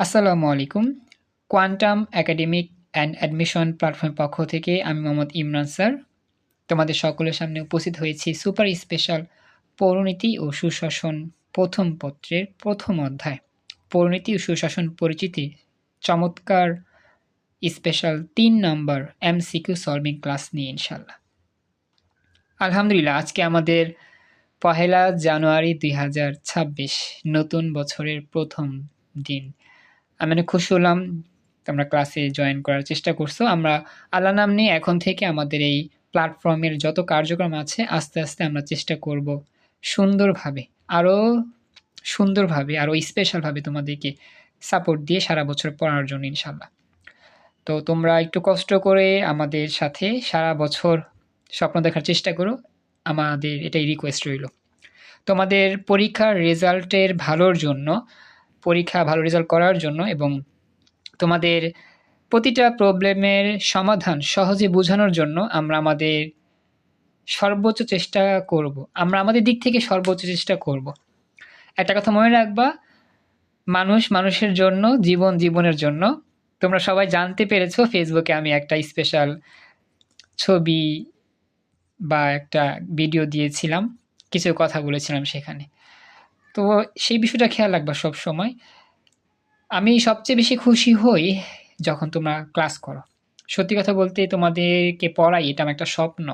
আসসালামু আলাইকুম। Quantum academic and admission প্ল্যাটফর্মের পক্ষ থেকে আমি মোহাম্মদ ইমরান স্যার তোমাদের সকলের সামনে উপস্থিত হয়েছি সুপার স্পেশাল পৌরনীতি ও সুশাসন প্রথম পত্রের প্রথম অধ্যায় পৌরনীতি ও সুশাসন পরিচিতি চমৎকার স্পেশাল ৩ নম্বর এমসিকিউ সলভিং ক্লাস নিয়ে ইনশাল্লাহ। আলহামদুলিল্লাহ, আজকে আমাদের ১লা জানুয়ারি ২০২৬ নতুন বছরের প্রথম দিন। আমি অনেক খুশি হলাম তোমরা ক্লাসে জয়েন করার চেষ্টা করছো। আমরা আল্লাহ নাম নিয়ে এখন থেকে আমাদের এই প্ল্যাটফর্মের যত কার্যক্রম আছে আস্তে আস্তে আমরা চেষ্টা করব সুন্দরভাবে আরও স্পেশালভাবে তোমাদেরকে সাপোর্ট দিয়ে সারা বছর পড়ার জন্য ইনশাল্লাহ। তো তোমরা একটু কষ্ট করে আমাদের সাথে সারা বছর স্বপ্ন দেখার চেষ্টা করো, আমাদের এটাই রিকোয়েস্ট রইল। তোমাদের পরীক্ষার রেজাল্টের ভালোর জন্য, ভালো রেজাল্ট করার জন্য এবং তোমাদের প্রতিটা প্রবলেমের সমাধান সহজে বোঝানোর জন্য আমরা আমাদের দিক থেকে সর্বোচ্চ চেষ্টা করব। একটা কথা মনে রাখবা, মানুষ মানুষের জন্য, জীবন জীবনের জন্য। তোমরা সবাই জানতে পেরেছো ফেসবুকে আমি একটা স্পেশাল ছবি বা একটা ভিডিও দিয়েছিলাম, কিছু কথা বলেছিলাম সেখানে। তো সেই বিষয়টা খেয়াল রাখবা সব সময়। আমি সবচেয়ে বেশি খুশি হই যখন তোমরা ক্লাস করো। সত্যি কথা বলতে তোমাদেরকে পড়াই এটা আমার একটা স্বপ্ন,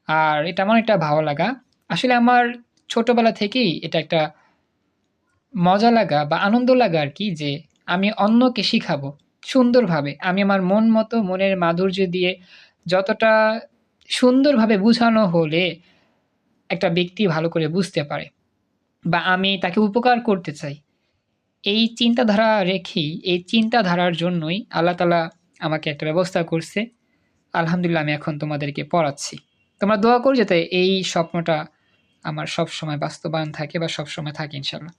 আর এটা আমার একটা ভালো লাগা। আসলে আমার ছোটবেলা থেকেই এটা একটা মজা লাগা বা আনন্দ লাগা আর কি, যে আমি অন্যকে শিখাবো সুন্দরভাবে। আমি আমার মন মতো, মনের মাধুর্য দিয়ে যতটা সুন্দরভাবে বোঝানো হলে একটা ব্যক্তি ভালো করে বুঝতে পারে বা আমি তাকে উপকার করতে চাই, এই চিন্তাধারার জন্যই আল্লাহ তাআলা আমাকে একটা ব্যবস্থা করছে। আলহামদুলিল্লাহ, আমি এখন তোমাদেরকে পড়াচ্ছি। তোমরা দোয়া করো যাতে এই স্বপ্নটা আমার সবসময় বাস্তবায়ন থাকে বা সবসময় থাকে ইনশাল্লাহ।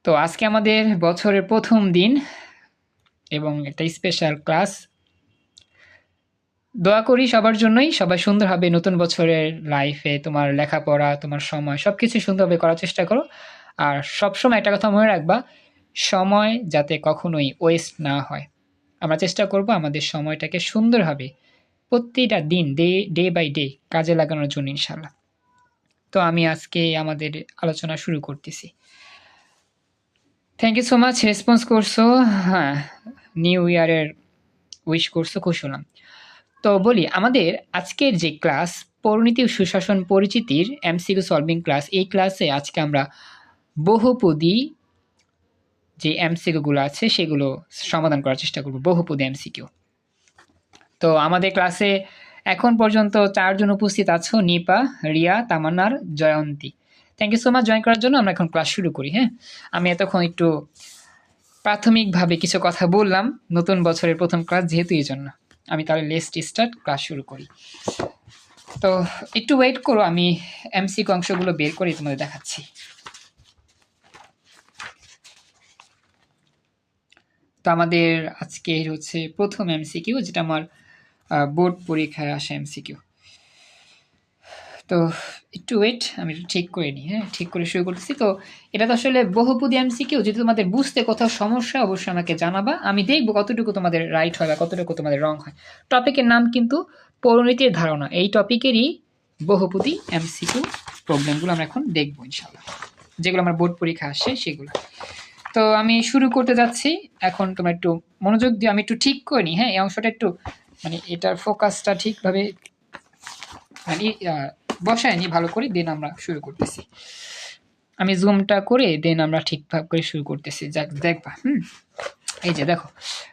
তো আজকে আমাদের বছরের প্রথম দিন এবং একটা স্পেশাল ক্লাস। দোয়া করি সবার জন্যই, সবাই সুন্দরভাবে নতুন বছরের লাইফে তোমার লেখাপড়া, তোমার সময় সবকিছু সুন্দরভাবে করার চেষ্টা করো। আর সবসময় একটা কথা মনে রাখবা, সময় যাতে কখনোই ওয়েস্ট না হয়। আমরা চেষ্টা করব আমাদের সময়টাকে সুন্দরভাবে প্রতিটা দিন ডে বাই ডে কাজে লাগানোর জন্য ইনশাল্লাহ। তো আমি আজকে আমাদের আলোচনা শুরু করতেছি। Thank you so much, response করছো। হ্যাঁ, নিউ ইয়ারের উইশ করছো, খুশি হলাম। তো বলি, আমাদের আজকের যে ক্লাস পরিণীতি ও সুশাসন পরিচিতির এমসিকিউ সলভিং ক্লাস, এই ক্লাসে আজকে আমরা বহুপদী যে এমসিকিউগুলো আছে সেগুলো সমাধান করার চেষ্টা করব, বহুপদী এমসিকিউ। তো আমাদের ক্লাসে এখন পর্যন্ত 4 জন উপস্থিত আছো, নিপা, রিয়া, তামান্নার, Jayanti. Thank you so much join করার জন্য। আমরা এখন ক্লাস শুরু করি। হ্যাঁ, আমি এতক্ষণ একটু প্রাথমিকভাবে কিছু কথা বললাম, নতুন বছরের প্রথম ক্লাস যেহেতু, এই জন্য আমি তাহলে লেটস স্টার্ট, ক্লাস শুরু করি। তো একটু ওয়েট করো, আমি এমসিকিউ অংশগুলো বের করে তোমাদের দেখাচ্ছি। তো আমাদের আজকে হচ্ছে প্রথম এমসিকিউ, যেটা আমার বোর্ড পরীক্ষায় আসে এমসিকিউ। তো একটু ওয়েট, আমি ঠিক করে নিই। হ্যাঁ, ঠিক করে শুরু করতেছি। তো এটা তো আসলে বহুপদী এমসিকিউ, যদি তোমাদের বুঝতে কোথাও সমস্যা অবশ্যই আমাকে জানাবা, আমি দেখবো কতটুকু তোমাদের রাইট হয় বা কতটুকু তোমাদের রং হয়। টপিকের নাম কিন্তু পরিণতির ধারণা, এই টপিকেরই বহুপদী এমসিকিউ প্রবলেমগুলো আমরা এখন দেখবো ইনশাল্লাহ, যেগুলো আমার বোর্ড পরীক্ষা আসে সেগুলো। তো আমি শুরু করতে যাচ্ছি। এখন তোমরা একটু মনোযোগ দিয়ে, আমি একটু ঠিক করে নিই। হ্যাঁ, এই অংশটা একটু মানে এটার ফোকাসটা ঠিকভাবে মানে বসায় নি ভালো করে, দেন আমরা শুরু করতেছি। আমি জুমটা করে দেন আমরা ঠিকভাবে করে শুরু করতেছি। যাক, দেখবা। এই যে দেখো,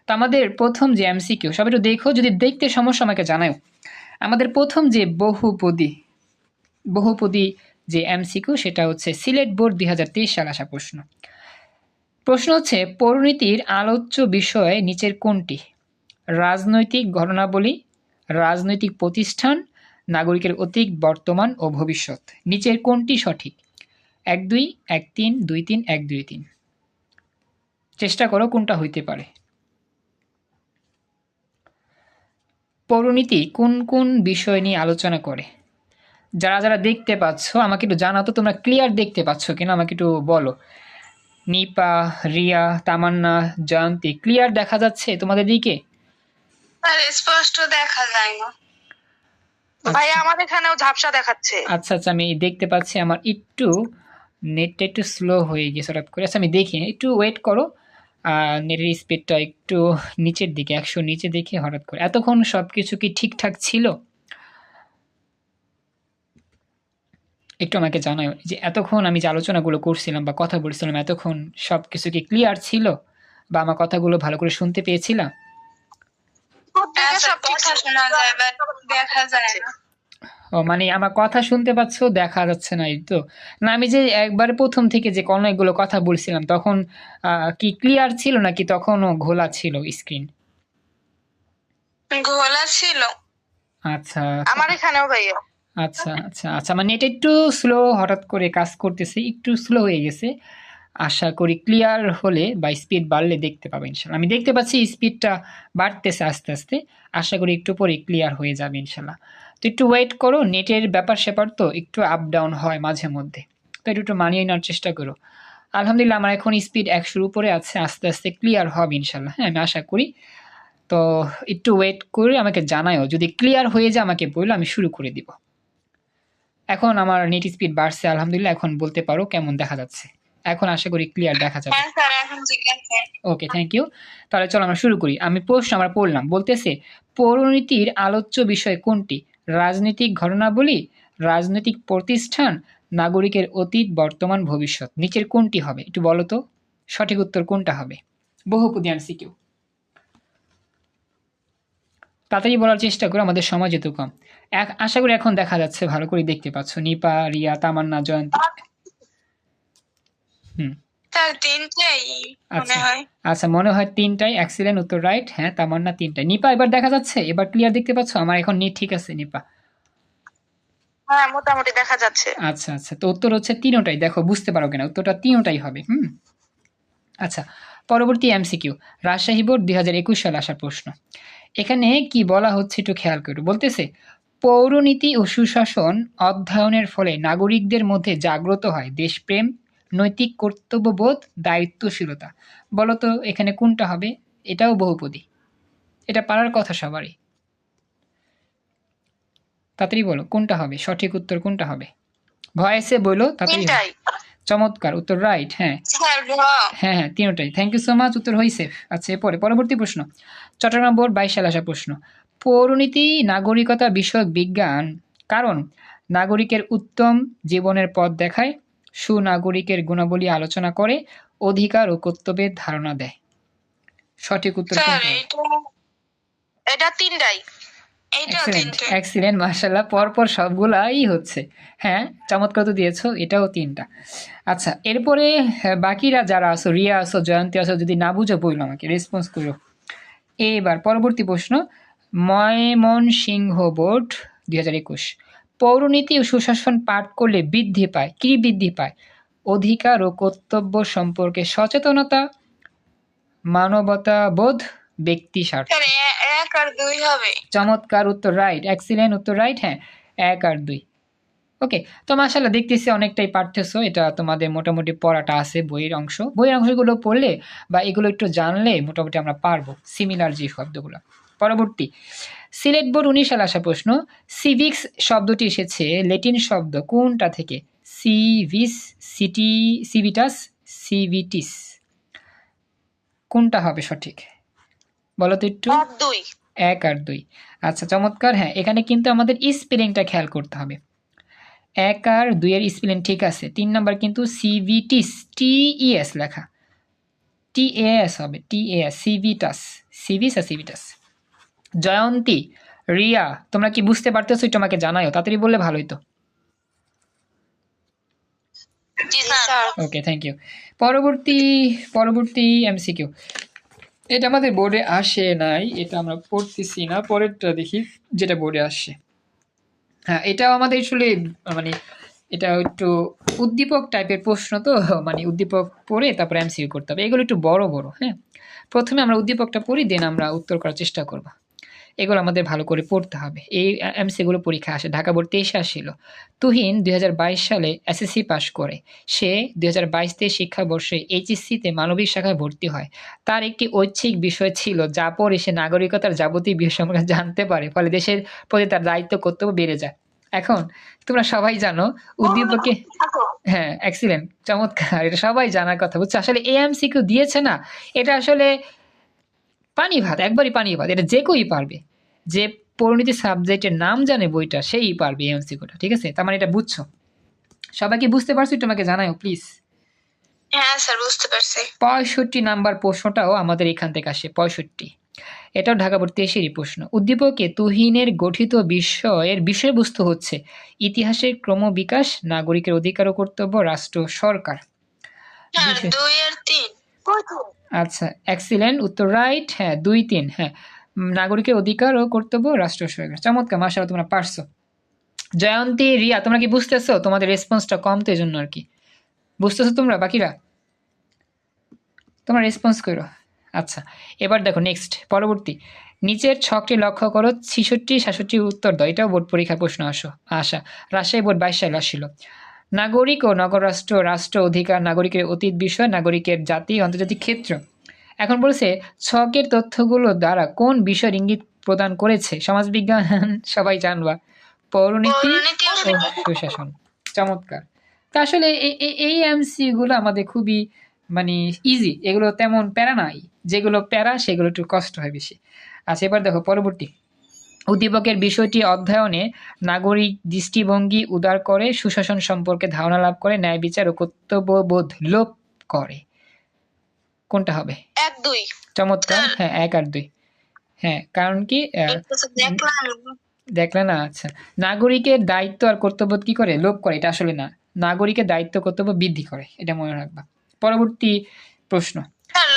তো আমাদের প্রথম যে এমসিকিউ, সবাই একটু দেখো, যদি দেখতে সমস্যা আমাকে জানাও। আমাদের প্রথম যে বহুপদী যে এমসিকিউ, সেটা হচ্ছে সিলেট বোর্ড 2023 সালে আসা প্রশ্ন। প্রশ্ন হচ্ছে, পরিণতির আলোচ্য বিষয় নিচের কোনটি? রাজনৈতিক ঘটনাবলী, রাজনৈতিক প্রতিষ্ঠান, নাগরিকের অতীত, বর্তমান ও ভবিষ্যৎ। নিচের কোনটি সঠিক? 1-2, 1-3, 2-3, 1-2-3। চেষ্টা করো কোনটা হইতে পারে। পরিণতি কোন কোন বিষয় নিয়ে আলোচনা করে? যারা যারা দেখতে পাচ্ছ আমাকে একটু জানাও তো, তোমরা ক্লিয়ার দেখতে পাচ্ছ কিনা আমাকে একটু বলো। নিপা, রিয়া, তামান্না, জয়ন্তী ক্লিয়ার দেখা যাচ্ছে তোমাদের দিকে? স্যার স্পষ্ট দেখা যায় না ভাইয়া, আমার এখানেও ঝাপসা দেখাচ্ছে। আচ্ছা আচ্ছা, আমি দেখতে পাচ্ছি আমার একটু নেটটা একটু স্লো হয়ে গেছে হঠাৎ করে। আচ্ছা আমি দেখি, একটু ওয়েট করো। নেটের স্পিডটা একটু নিচের দিকে, 100 নিচে দেখে হঠাৎ করে। এতক্ষণ সব কিছু কি ঠিকঠাক ছিল? একটু আমাকে জানাও যে এতক্ষণ আমি যে আলোচনাগুলো করছিলাম বা কথা বলছিলাম, এতক্ষণ সব কিছু কি ক্লিয়ার ছিল বা আমার কথাগুলো ভালো করে শুনতে পেয়েছিলাম? সব কথা শোনা যায় বাট দেখা যায় না। ও মানে আমার কথা শুনতে পাচ্ছ, দেখা যাচ্ছে না, এই তো। না আমি যে একবারে প্রথম থেকে যে অনেকগুলো কথা বলছিলাম তখন কি ক্লিয়ার ছিল নাকি তখনও ঘোলা ছিল স্ক্রিন? ঘোলা ছিল আচ্ছা আমার এখানেও ভাইয়া। আচ্ছা আচ্ছা আচ্ছা, মানে এটা একটু স্লো হঠাৎ করে কাজ করতেছে, একটু স্লো হয়ে গেছে। আশা করি ক্লিয়ার হলে বা স্পিড বাড়লে দেখতে পাবো ইনশাল্লাহ। আমি দেখতে পাচ্ছি স্পিডটা বাড়তেছে আস্তে আস্তে, আশা করি একটু পরে ক্লিয়ার হয়ে যাবে ইনশাল্লাহ। তো একটু ওয়েট করো, নেটের ব্যাপার স্যাপার তো একটু আপ ডাউন হয় মাঝে মধ্যে, তো একটু মানিয়ে নেওয়ার চেষ্টা করো। আলহামদুলিল্লাহ আমার এখন স্পিড 100-র উপরে আছে, আস্তে আস্তে ক্লিয়ার হবে ইনশাল্লাহ, হ্যাঁ আমি আশা করি। তো একটু ওয়েট করে আমাকে জানাও, যদি ক্লিয়ার হয়ে যায় আমাকে বললে আমি শুরু করে দিব। এখন আমার নেট স্পিড বাড়ছে আলহামদুলিল্লাহ, এখন বলতে পারো কেমন দেখা যাচ্ছে? এখন আশা করি ক্লিয়ার দেখা যাবে। হ্যাঁ স্যার এখন ঠিক আছে। ওকে, থ্যাংক ইউ। তাহলে চলো আমরা শুরু করি। আমি প্রশ্ন আমরা পড়লাম, বলতেছে পৌরনীতির আলোচ্য বিষয় কোনটি? রাজনৈতিক ঘটনাবলী, রাজনৈতিক প্রতিষ্ঠান, নাগরিকের অতীত, বর্তমান, ভবিষ্যৎ। নিচের কোনটি হবে একটু বলো তো, সঠিক উত্তর কোনটা হবে? বহুপদী এমসিকিউ, তাড়াতাড়ি বলার চেষ্টা করো, আমাদের সময় যেহেতু কম। আশা করি এখন দেখা যাচ্ছে, ভালো করে দেখতে পাচ্ছ। নিপা, রিয়া, তামান্না, জয়ন্তী। হুম স্যার তিনটেই মনে আচ্ছা হয়। আচ্ছা, মনে হয় তিনটাই। এক্সিলেন্ট উত্তর, রাইট। হ্যাঁ তামান্না তিনটাই। নিপা এবার দেখা যাচ্ছে, এবার ক্লিয়ার দেখতে পাচ্ছ? আমার এখন নেট ঠিক আছে নিপা? হ্যাঁ মোটামুটি দেখা যাচ্ছে। আচ্ছা আচ্ছা, তো উত্তর হচ্ছে তিনটাই। দেখো বুঝতে পারো কিনা, উত্তরটা তিনটাই হবে। আচ্ছা, পরবর্তী এমসিকিউ, রাজশাহী বোর্ড 2021 সালে আসার প্রশ্ন। এখানে কি বলা হচ্ছে একটু খেয়াল করো। বলতেছে পৌরনীতি ও সুশাসন অধ্যয়নের ফলে নাগরিকদের মধ্যে জাগ্রত হয় দেশপ্রেম, নৈতিক কর্তব্যবোধ, দায়িত্বশীলতা। বলতো এখানে কোনটা হবে? এটাও বহুপদী, এটা পারার কথা সবারই। তাড়াতাড়ি বলো কোনটা হবে, সঠিক উত্তর কোনটা হবে? ভয়েসে বলো তাড়াতাড়ি। চমৎকার উত্তর, রাইট। হ্যাঁ হ্যাঁ হ্যাঁ তিনটাই। থ্যাংক ইউ সো মাচ, উত্তর হয়েছে। আচ্ছা এরপরে পরবর্তী প্রশ্ন, চট্টগ্রাম বোর্ড 22 সালে আসা প্রশ্ন। পৌরনীতি নাগরিকতা বিষয়ক বিজ্ঞান, কারণ নাগরিকের উত্তম জীবনের পথ দেখায়, সুনাগরিকের গুণাবলী আলোচনা করে, অধিকার ও কর্তব্যের ধারণা দেয়। সঠিক উত্তর কোনটা? এটা তিনটাই। এক্সিলেন্ট, মাশাআল্লাহ, পরপর সবগুলাই হচ্ছে। হ্যাঁ চমৎকার তো দিয়েছো, এটাও তিনটা। আচ্ছা এরপরে বাকিরা যারা আছো, রিয়া আছো, জয়ন্তী আছো, যদি না বুঝো বললো আমাকে রেসপন্স করো। এবার পরবর্তী প্রশ্ন, ময়মনসিংহ বোর্ড 2021, পৌরনীতি ও সুশাসন পাঠ করলে বৃদ্ধি পায়, কি বৃদ্ধি পায়? অধিকার ও কর্তব্য সম্পর্কে সচেতনতা, মানবতাবোধ, ব্যক্তি স্বার্থ। 1 আর 2 হবে। চমৎকার উত্তর, রাইট। এক্সিলেন্ট উত্তর, রাইট। হ্যাঁ 1 আর 2। ওকে, তো মাশাআল্লাহ দেখতেছি অনেকটাই পারতেছো। এটা তোমাদের মোটামুটি পড়াটা আছে, বইয়ের অংশগুলো পড়লে বা এগুলো একটু জানলে মোটামুটি আমরা পারবো সিমিলার যে শব্দগুলো। পরবর্তী, সিলেট বোর্ড 19 সালে আসা প্রশ্ন। সিভিক্স শব্দটি এসেছে ল্যাটিন শব্দ কোনটা থেকে? সিভিস, সিভিটাস, সিভিটিস। কোনটা হবে সঠিক বলো তো একটু? 1 আর 2। আচ্ছা চমৎকার। হ্যাঁ এখানে কিন্তু আমাদের স্পেলিংটা খেয়াল করতে হবে। 1 আর 2 এর স্পেলিং ঠিক আছে। 3 নাম্বার কিন্তু সিভিটিস, টিইএস লেখা, টিএএস হবে, টিএএস, সিভিটাস, সিভিস আর সিভিটাস। জয়ন্তী, রিয়া তোমরা কি বুঝতে পারতেছো? একটু আমাকে জানাও, তাড়াতাড়ি বললে ভালোই তো। Okay thank you. পরবর্তী এমসিকিউ, এটা আমাদের বোর্ডে আসে নাই, এটা আমরা পড়তেছি না, পরেরটা দেখি যেটা বোর্ডে আসে। হ্যাঁ এটাও আমাদের আসলে মানে এটা একটু উদ্দীপক টাইপের প্রশ্ন, তো মানে উদ্দীপক পড়ে তারপর এমসিকিউ করতে হবে, এগুলো একটু বড় বড়। হ্যাঁ প্রথমে আমরা উদ্দীপকটা পড়ি, দেন আমরা উত্তর করার চেষ্টা করব। এগুলো আমাদের ভালো করে পড়তে হবে। এই এমসিগুলো পরীক্ষা আসে। ঢাকা বোর্ড 23 আসছিল। তুহিন 2022 সালে এসএসসি পাশ করে সে 2022-23 শিক্ষাবর্ষে এইচএসসিতে মানবিক শাখায় ভর্তি হয়। তার একটি ঐচ্ছিক বিষয় ছিল যা পড়ে সে নাগরিকতার যাবতীয় বিষয় সম্পর্কে জানতে পারে, ফলে দেশের প্রতি তার দায়িত্ব কর্তব্য বেড়ে যায়। এখন তোমরা সবাই জানো উদ্দীপকে, হ্যাঁ এক্সিলেন্ট, চমৎকার, এটা সবাই জানার কথা, বুঝছো? আসলে এএমসিকিউ দিয়েছে না, এটা আসলে পানি ভাত, একবারই পানি ভাত, এটা যে কেউই পারবে। যে পরিণতি সাবজেক্টের নাম জানে বইটা সেই পারবে এএমসিকিউটা, ঠিক আছে? তার মানে এটা বুঝছো? সবাই কি বুঝতে পারছো? তোমাকে জানাও প্লিজ। হ্যাঁ স্যার, বুঝতে পারছি। 65 নাম্বার প্রশ্নটাও আমাদের এখান থেকে আসে, 65। এটাও ঢাকা বোর্ড 23-এরই প্রশ্ন। উদ্দীপকে তুহিনের গঠিত বিষয়ের বিষয়বস্তু হচ্ছে ইতিহাসের ক্রমবিকাশ, নাগরিকের অধিকার ও কর্তব্য, রাষ্ট্র, সরকার। হ্যাঁ, 2 আর 3। আচ্ছা, এক্সিলেন্ট, উত্তর রাইট। হ্যাঁ 2-3, হ্যাঁ, নাগরিকের অধিকার ও কর্তব্য, রাষ্ট্র, সরকার। চমৎকার, মাশাআল্লাহ, তোমরা পারছো। জয়ন্তী, রিয়া, তোমরা কি বুঝতেছো? তোমাদের রেসপন্সটা কম তো এজন্য আর কি। বুঝতেছো তোমরা? বাকিরা তোমরা রেসপন্স করো। আচ্ছা, এবার দেখো নেক্সট, পরবর্তী। নিচের ছকটি লক্ষ্য করো, 66-67 উত্তর দাও। এটাও বোর্ড পরীক্ষার প্রশ্ন আসা। রাজশাহী বোর্ড 22 সালে আসছিল। নাগরিক ও নগর রাষ্ট্র, রাষ্ট্র অধিকার, নাগরিকের অতীত বিষয়, নাগরিকের জাতি, আন্তর্জাতিক ক্ষেত্র। এখন বলছে ছকের তথ্যগুলো দ্বারা কোন বিষয়ের ইঙ্গিত প্রদান করেছে? সমাজবিজ্ঞান সবাই জানবা, পৌরনীতি ও সুশাসন। চমৎকার। তা আসলে এই এমসি গুলো আমাদের খুবই মানে ইজি, এগুলো তেমন প্যারা নাই। যেগুলো প্যারা সেগুলো একটু কষ্ট হয় বেশি। আচ্ছা, এবার দেখো পরবর্তী। উদ্দীপকের বিষয়টি অধ্যয়নে নাগরিক দৃষ্টিভঙ্গি উদার করে, সুশাসন সম্পর্কে ধারণা লাভ করে, ন্যায় বিচার ও কর্তব্যবোধ লোপ করে। কোনটা হবে? 1 2। চমৎকার, হ্যাঁ 1 আর 2। হ্যাঁ, কারণ কি দেখলে না? আচ্ছা, নাগরিকের দায়িত্ব আর কর্তব্য কি করে? লোপ করে, এটা আসলে না। নাগরিকের দায়িত্ব কর্তব্য বৃদ্ধি করে, এটা মনে রাখবা। পরবর্তী প্রশ্ন।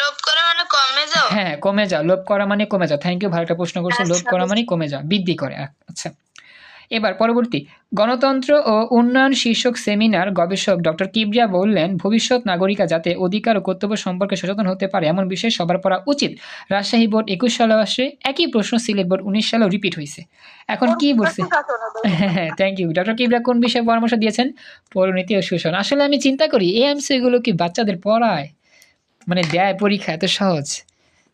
লোভ করা মানে কমে যাও? হ্যাঁ, কমে যাও, লোভ করা মানে কমে যাও। থ্যাংক ইউ, ভালো একটা প্রশ্ন করছো। লোভ করা মানে কমে যাও, বৃদ্ধি করে। আচ্ছা, এবার পরবর্তী। গণতন্ত্র ও উন্নয়ন শীর্ষক সেমিনার গবেষক ডক্টর কিবরিয়া বললেন, ভবিষ্যৎ নাগরিকা যাতে অধিকার ও কর্তব্য সম্পর্কে সচেতন হতে পারে এমন বিষয় সবার পড়া উচিত। রাজশাহী বোর্ড 21 সালে আসে, একই প্রশ্ন সিলেট বোর্ড 19 সালেও রিপিট হয়েছে। এখন কি বলছে? হ্যাঁ, থ্যাংক ইউ। ডক্টর কিবরিয়া কোন বিষয়ে পরামর্শ দিয়েছেন? পরিণতি ও শোষণ। আসলে আমি চিন্তা করি এই এমসি গুলো কি বাচ্চাদের পড়ায়, মানে দেয় পরীক্ষা এত সহজ?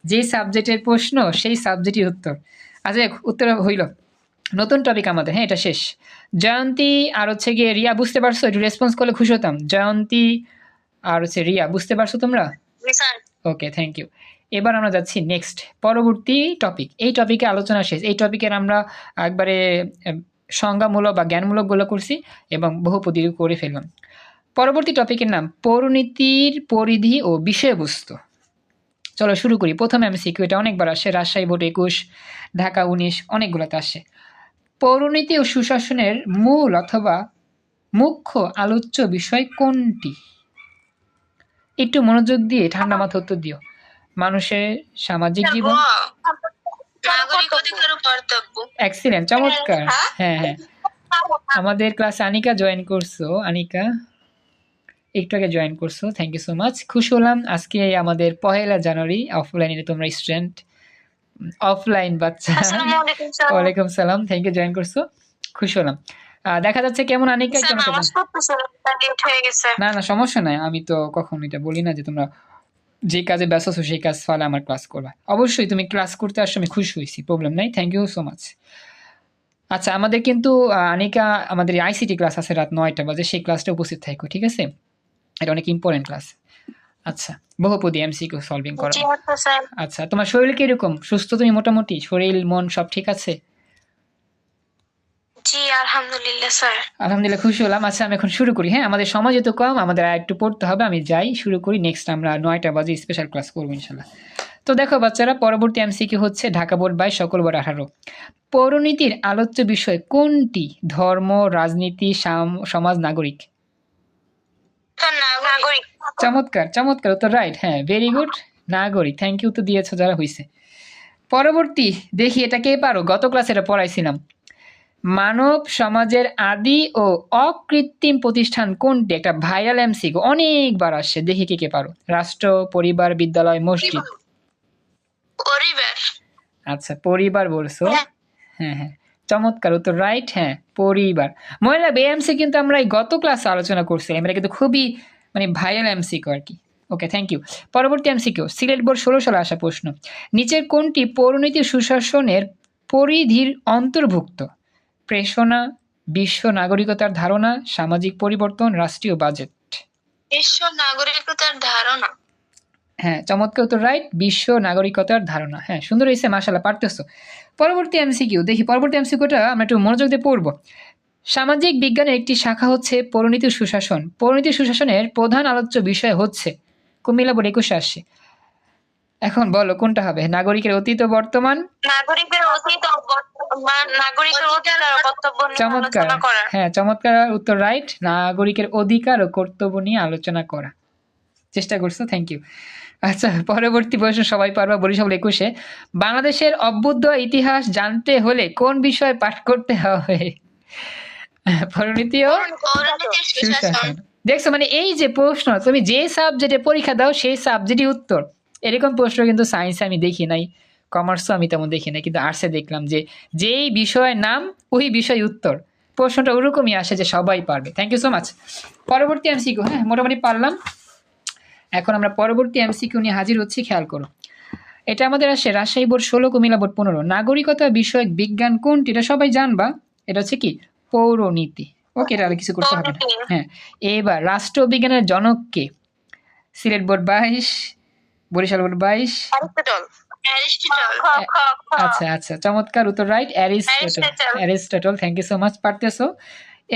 যেই সাবজেক্টের প্রশ্ন সেই সাবজেক্টের উত্তর। আচ্ছা, উত্তর হইল। নতুন টপিক আমাদের, হ্যাঁ এটা শেষ। জয়ন্তী আর হচ্ছে গিয়ে রিয়া, বুঝতে পারছো? একটু রেসপন্স করলে খুশি হতাম। জয়ন্তী আর হচ্ছে রিয়া, বুঝতে পারছো তোমরা? ওকে, থ্যাংক ইউ। এবার আমরা যাচ্ছি নেক্সট, পরবর্তী টপিক। এই টপিকে আলোচনা শেষ। এই টপিকের আমরা একবারে সংজ্ঞামূলক বা জ্ঞানমূলকগুলো করছি এবং বহুপদী করে ফেললাম। পরবর্তী টপিকের নাম পরিণতির পরিধি ও বিষয়বস্তু। চলো শুরু করি। প্রথমে এমসিকিউ, এটা অনেকবার আসে, রাজশাহী বোর্ড 21, ঢাকা 19, অনেকগুলোতে আসে। পৌরনীতি ও সুশাসনের মূল অথবা মুখ্য আলোচ্য বিষয় কোনটি? একটু মনোযোগ দিয়ে ঠান্ডা মাথা উত্তর দিও। মানুষের সামাজিক জীবন, নাগরিক অধিকার ও কর্তব্য। এক্সিলেন্ট, চমৎকার। হ্যাঁ হ্যাঁ, আমাদের ক্লাসে আনিকা জয়েন করছো। আনিকা একটু আগে জয়েন করছো, থ্যাংক ইউ সো মাচ। খুশি হলাম আজকে আমাদের 1 জানুয়ারি অফলাইনে তোমরা স্টুডেন্ট, অফলাইন বাচ্চা। ওয়ালাইকুম সালাম, থ্যাংক ইউ জয়েন করছো, খুশি হলাম। দেখা যাচ্ছে কেমন আনিকা? না না, সমস্যা নাই, আমি তো কখনো এটা বলি না যে তোমরা যে কাজে ব্যস্ত আছো সেই কাজ ফলে আমার ক্লাস করবা। অবশ্যই তুমি ক্লাস করতে আসছো, আমি খুশি হয়েছি, প্রবলেম নাই, থ্যাংক ইউ সো মাচ। আচ্ছা, আমাদের কিন্তু আনিকা আমাদের আইসিটি ক্লাস আছে রাত 9টা বাজে, সেই ক্লাসটা উপস্থিত থাকো, ঠিক আছে? এটা অনেক ইম্পর্টেন্ট ক্লাস। আচ্ছা, বহুপদী এমসিকিউ সলভিং করো। আচ্ছা, তোমার শরীর কিরকম? সুস্থ তুমি মোটামুটি? শরীর মন সব ঠিক আছে? জি আলহামদুলিল্লাহ স্যার। আলহামদুলিল্লাহ, খুশি হলাম। আচ্ছা, আমি এখন শুরু করি। হ্যাঁ, আমাদের সময় যেহেতু কম, আমাদের আর একটু পড়তে হবে, আমি যাই, শুরু করি। নেক্সট আমরা 9টা বাজে স্পেশাল ক্লাস করবো ইনশাল্লাহ। তো দেখো বাচ্চারা, পরবর্তী এমসিকিউ হচ্ছে ঢাকা বোর্ড 22, সকল বোর্ড 18। পৌরনীতির আলোচ্য বিষয় কোনটি? ধর্ম, রাজনীতি, সমাজ, নাগরিক। নাগরিক। চমৎকার চমৎকার, উত্তর রাইট। হ্যাঁ, ভেরি গুড, নাগরিক। থ্যাংক ইউ, তো দিয়েছো যারা হয়েছে। পরবর্তী দেখি, এটা কে পারো? গত ক্লাসে এটা পড়াইছিলাম। মানব সমাজের আদি ও অকৃত্রিম প্রতিষ্ঠান কোনটি? একটা ভাইরাল এমসিকিউ, অনেকবার আসছে, দেখি কে কে পারো। রাষ্ট্র, পরিবার, বিদ্যালয়, মসজিদ। পরিবার। আচ্ছা পরিবার বলছো। হ্যাঁ। হ্যাঁ হ্যাঁ চমৎকার উত্তর রাইট। হ্যাঁ পরিবার। মনে রাখবে এমসি কিন্তু আমরা এই গত ক্লাসে আলোচনা করছিলাম, এটা কিন্তু খুবই মানে ভাইরাল এমসিকিউ আর কি। Okay thank you. পরবর্তী এমসিকিউ সিলেট বোর্ড 16 সালে আসা প্রশ্ন। নিচের কোনটি পৌরনীতি সুশাসনের পরিধির অন্তর্ভুক্ত? প্রেষণা, বিশ্ব নাগরিকতার ধারণা, সামাজিক পরিবর্তন, রাষ্ট্রীয় বাজেট। বিশ্ব নাগরিকতার ধারণা। হ্যাঁ চমৎকার উত্তর রাইট, বিশ্ব নাগরিকতার ধারণা। হ্যাঁ সুন্দর হয়েছে, মাশাআল্লাহ পারতেছো। পরবর্তী এমসিকিউ দেখি, পরবর্তী এমসিকিউটা আমরা একটু মনোযোগ দিয়ে পড়বো। সামাজিক বিজ্ঞানের একটি শাখা হচ্ছে পরিণীতি সুশাসন। পরিণীতি সুশাসনের প্রধান আলোচ্য বিষয় হচ্ছে কুমিল্লা বোর্ড 21 আসছে। এখন বলো কোনটা হবে? নাগরিকের অতীত ও বর্তমান, নাগরিকের অতীত ও বর্তমান, নাগরিকের অধিকার ও কর্তব্য নিয়ে চমৎকার। আলোচনা করা। হ্যাঁ চমৎকার উত্তর রাইট, নাগরিকের অধিকার ও কর্তব্য নিয়ে আলোচনা করা। চেষ্টা করছো, থ্যাংক ইউ। আচ্ছা পরবর্তী প্রশ্ন সবাই পারবা, বরিশাল 21-এ। বাংলাদেশের অভ্যুদয় ইতিহাস জানতে হলে কোন বিষয় পাঠ করতে হবে? পরিণীতি ও পৌরনীতির সুশাসন। সুশাসন। দেখছো মানে এই যে প্রশ্ন, তুমি যে সাবজেক্টে পরীক্ষা দাও সেই সাবজেক্টই উত্তর। এরকম প্রশ্ন কিন্তু সায়েন্সে আমি দেখি নাই, কমার্সও আমি তেমন দেখি নাই, কিন্তু আর্টসে দেখলাম যে যেই বিষয়ের নাম ওই বিষয় উত্তর। প্রশ্নটা ওরকমই আসে যে সবাই পারবে। Thank you so much. পরবর্তী এমসিকিউ, হ্যাঁ মোটামুটি পারলাম। এখন আমরা পরবর্তী এমসিকিউ নিয়ে হাজির হচ্ছি, খেয়াল করো। এটা আমাদের আসে রাজশাহী বোর্ড 16, কুমিল্লা বোর্ড 15। নাগরিকতা বিষয়ক বিজ্ঞান কোনটি? এটা সবাই জানবা, এটা হচ্ছে কি পৌরনীতি। ওকে এটা আর কিছু করতে হবে না। হ্যাঁ এবার রাষ্ট্রবিজ্ঞানের জনক কে? Sylhet board 22, Barishal board 22। Aristotle. Aristotle. আচ্ছা আচ্ছা চমৎকার উত্তর right, Aristotle. Aristotle, thank you so much, পারতেছো।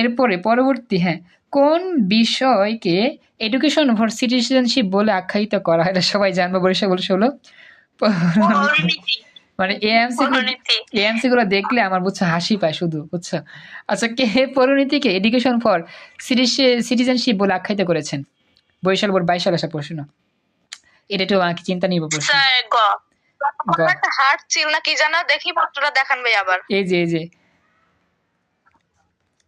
এরপরে পরবর্তী, হ্যাঁ কোন বিষয়কে এডুকেশন ফর সিটিজেনশিপ বলে আখ্যায়িত করা হয়? এটা সবাই জানবো, বরিশাল বলে 16। পৌরনীতি। মানে এএমসি গুলো দেখলে আমার বুঝছো হাসি পায় শুধু, বুঝছো। আচ্ছা কে পরিণীতিকে এডুকেশন ফর সিটিজেনশিপ বলে আখ্যায়িত করেছেন? বরিশাল বোর্ড 22 সালে আসা প্রশ্ন। এটা একটু আমাকে চিন্তা নিব প্রশ্ন। স্যার গ। একটা হার্ট চিল না কি জানা, দেখি পত্রটা দেখান ভাই আবার। এই যে এই যে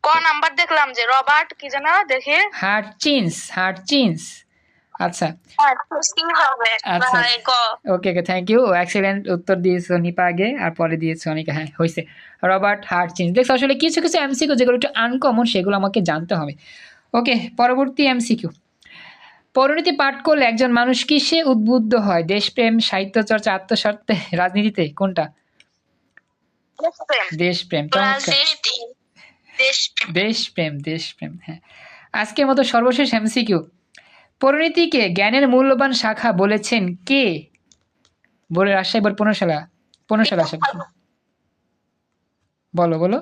ক নাম্বার দেখলাম যে রবার্ট কি জানা, দেখি। হার্টচিনস। আচ্ছা কি হবে? আচ্ছা ভাই গ। ওকে ওকে থ্যাংক ইউ, এক্সেলেন্ট উত্তর দিয়েছো নিপা আগে, আর পরে দিয়েছো অনেকে। হ্যাঁ হয়েছে, রবার্ট হার্টচিনস। দেখো আসলে কিছু কিছু এমসিকিউ যেগুলো একটু আনকমন সেগুলো আমাকে জানতে হবে। ওকে পরবর্তী এমসিকিউ। পরিণীতি পাঠ করলে একজন মানুষ কিসে উদ্বুদ্ধ হয়? দেশপ্রেম, সাহিত্য চর্চা, আত্মস্বার্থে, রাজনীতিতে? কোনটা? দেশপ্রেম। দেশপ্রেম। হ্যাঁ আজকের মতো সর্বশেষ এমসিকিউ। পরিণীতিকে জ্ঞানের মূল্যবান শাখা বলেছেন কে? বলে রাজশাহী বোর্ড 15 সালে আসা। বলো বলো।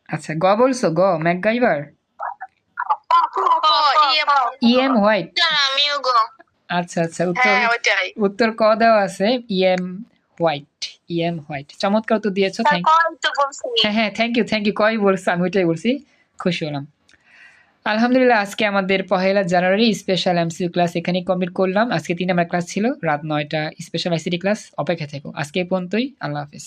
আচ্ছা গ বলছো, গ ম্যাকগাইভার। EM white. আমিও গ। আচ্ছা আচ্ছা উত্তর ক দেওয়া আছে, ইএম হোয়াইট। চমৎকার উত্তর দিয়েছো, থ্যাংক ইউ। হ্যাঁ হ্যাঁ থ্যাংক ইউ কই বলছো, আমি ওইটাই বলছি, খুশি হলাম। আলহামদুলিল্লাহ আজকে আমাদের 1 জানুয়ারি স্পেশাল এমসিকিউ ক্লাস এখানেই কমপ্লিট করলাম। আজকে 3 নাম্বার ক্লাস ছিল, রাত 9টা স্পেশাল আইসিটি ক্লাস। অপেক্ষা থেকো। আজকে এই পর্যন্তই, আল্লাহ হাফেজ।